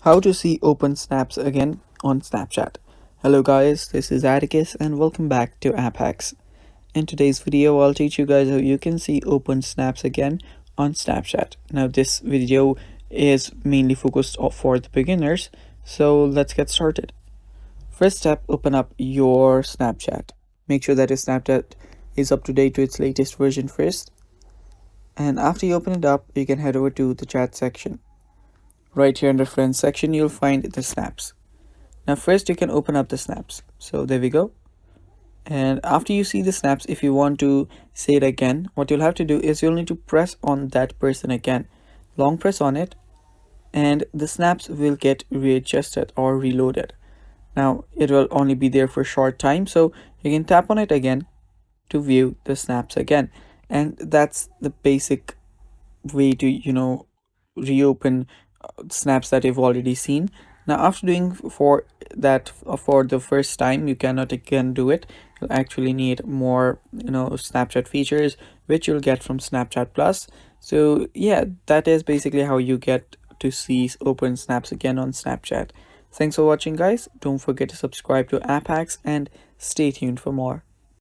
How to see open snaps again on Snapchat. Hello guys, this is Atticus and welcome back to App Hacks. In today's video, I'll teach you guys how you can see open snaps again on Snapchat. Now this video is mainly focused for the beginners, so let's get started. First step, open up your Snapchat. Make sure that your Snapchat is up to date to its latest version first. And after you open it up, you can head over to the chat section. Right here in the friends section, you'll find the snaps. Now first you can open up the snaps. So there we go. And after you see the snaps, if you want to say it again, what you'll have to do is you'll need to press on that person again. Long press on it and the snaps will get readjusted or reloaded. Now it will only be there for a short time, so you can tap on it again to view the snaps again. And that's the basic way to reopen snaps that you've already seen. Now after doing for that for the first time, you cannot again do it. You'll actually need more Snapchat features, which you'll get from Snapchat Plus. So yeah, that is basically how you get to see open snaps again on Snapchat. Thanks for watching guys. Don't forget to subscribe to App Hacks and stay tuned for more.